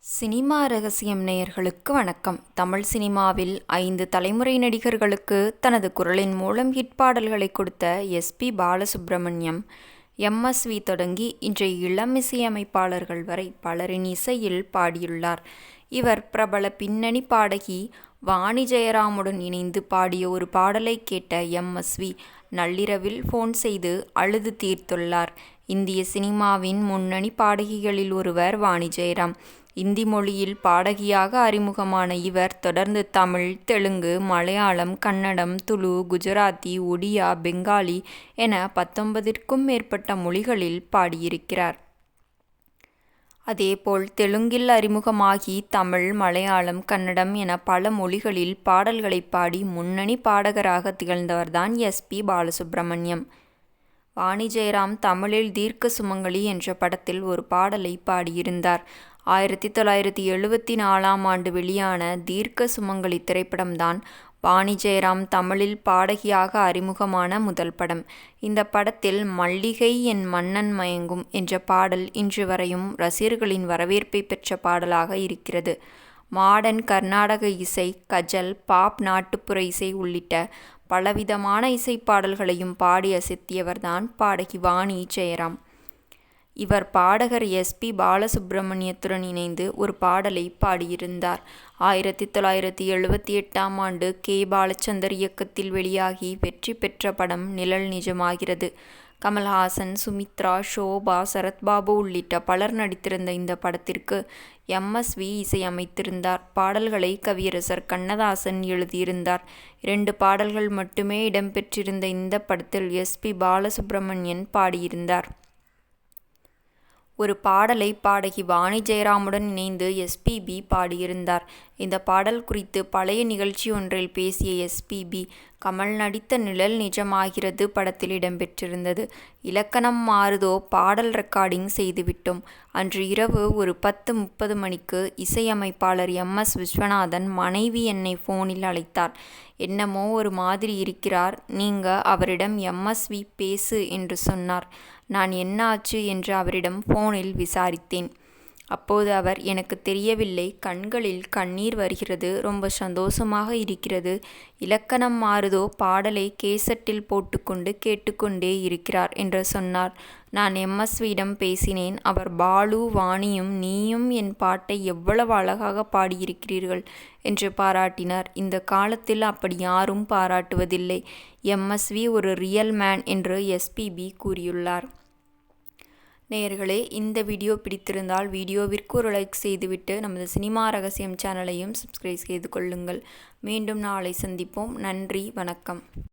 Cinema ரகசியம் நேயர்களுக்கு வணக்கம். தமிழ் சினிமாவில் 5 தலைமுறை நடிகர்களுக்கு தனது குரலின் மூலம் ஹிட் பாடல்களை கொடுத்த எஸ்.பி. பாலசுப்ரமணியம், எம்.எஸ்.வி. தொடங்கி இன்றைய இளம் இசையமைப்பாளர்கள் வரை பலரின் இசையில் பாடியுள்ளார். இவர் பிரபல பின்னணி பாடகி வாணி ஜெயராமுடன் இணைந்து பாடிய ஒரு பாடலை கேட்ட எம்.எஸ்.வி. நள்ளிரவில் போன் செய்து அழுது தீர்த்துள்ளார். இந்திய சினிமாவின் முன்னணி பாடகிகளில் ஒருவர் வாணி ஜெயராம். இந்தி மொழியில் பாடகியாக அறிமுகமான இவர் தொடர்ந்து தமிழ், தெலுங்கு, மலையாளம், கன்னடம், துளு, குஜராத்தி, ஒடியா, பெங்காலி என 19ற்கும் மேற்பட்ட மொழிகளில் பாடியிருக்கிறார். அதேபோல் தெலுங்கில் அறிமுகமாகி தமிழ், மலையாளம், கன்னடம் என பல மொழிகளில் பாடல்களை பாடி முன்னணி பாடகராக திகழ்ந்தவர்தான் எஸ்.பி. பாலசுப்ரமணியம். வாணி ஜெயராம் தமிழில் தீர்க்க சுமங்கலி என்ற படத்தில் ஒரு பாடலை பாடியிருந்தார். 1974ஆம் ஆண்டு வெளியான தீர்க்க சுமங்கலி திரைப்படம்தான் வாணி ஜெயராம் தமிழில் பாடகியாக அறிமுகமான முதல் படம். இந்த படத்தில் மல்லிகை என் மன்னன் மயங்கும் என்ற பாடல் இன்று வரையும் ரசிகர்களின் வரவேற்பை பெற்ற பாடலாக இருக்கிறது. மாடர்ன் கர்நாடக இசை, கஜல், பாப், நாட்டுப்புற இசை உள்ளிட்ட பலவிதமான இசைப்பாடல்களையும் பாடி அசத்தியவர்தான் பாடகி வாணி ஜெயராம். இவர் பாடகர் எஸ்.பி. பாலசுப்ரமணியத்துடன் இணைந்து ஒரு பாடலை பாடியிருந்தார். 1978ஆம் ஆண்டு கே. பாலச்சந்தர் இயக்கத்தில் வெளியாகி வெற்றி பெற்ற படம் நிழல் நிஜமாகிறது. கமல்ஹாசன், சுமித்ரா, ஷோபா, சரத்பாபு உள்ளிட்ட பலர் நடித்திருந்த இந்த படத்திற்கு எம்.எஸ்.வி. இசையமைத்திருந்தார். பாடல்களை கவியரசர் கண்ணதாசன் எழுதியிருந்தார். 2 பாடல்கள் மட்டுமே இடம்பெற்றிருந்த இந்த படத்தில் எஸ்.பி. பாலசுப்ரமணியன் பாடியிருந்தார். ஒரு பாடலை பாடகி வாணி ஜெயராமுடன் இணைந்து எஸ்.பி.பி. பாடியிருந்தார். இந்த பாடல் குறித்து பழைய நிகழ்ச்சி ஒன்றில் பேசிய எஸ்.பி.பி. கமல் நடித்த நிழல் நிஜமாகிறது படத்தில் இடம்பெற்றிருந்தது. இலக்கணம் மாறுதோ பாடல் ரெக்கார்டிங் செய்துவிட்டோம். அன்று இரவு ஒரு 10:30 மணிக்கு இசையமைப்பாளர் எம்.எஸ். விஸ்வநாதன் மனைவி என்னை போனில் அழைத்தார். என்னமோ ஒரு மாதிரி இருக்கிறார், நீங்க அவரிடம் எம்.எஸ்.வி. பேசு என்று சொன்னார். நான் என்ன ஆச்சு என்று அவரிடம் போனில் விசாரித்தேன். அப்போது அவர், எனக்கு தெரியவில்லை, கண்களில் கண்ணீர் வருகிறது, ரொம்ப சந்தோஷமாக இருக்கிறது, இலக்கணம் மாறுதோ பாடலை கேசட்டில் போட்டுக்கொண்டு கேட்டுக்கொண்டே இருக்கிறார் என்று சொன்னார். நான் எம்.எஸ்.வியிடம் பேசினேன். அவர், பாலு, வாணியும் நீயும் என் பாட்டை எவ்வளவு அழகாக பாடியிருக்கிறீர்கள் என்று பாராட்டினார். இந்த காலத்தில் அப்படி யாரும் பாராட்டுவதில்லை. எம்.எஸ்.வி. ஒரு ரியல் மேன் என்று எஸ்.பி.பி. கூறியுள்ளார். நேயர்களே, இந்த வீடியோ பிடித்திருந்தால் வீடியோவிற்கு ஒரு லைக் செய்துவிட்டு நமது சினிமா ரகசியம் சேனலையும் சப்ஸ்கிரைப் செய்து கொள்ளுங்கள். மீண்டும் நாளை சந்திப்போம். நன்றி, வணக்கம்.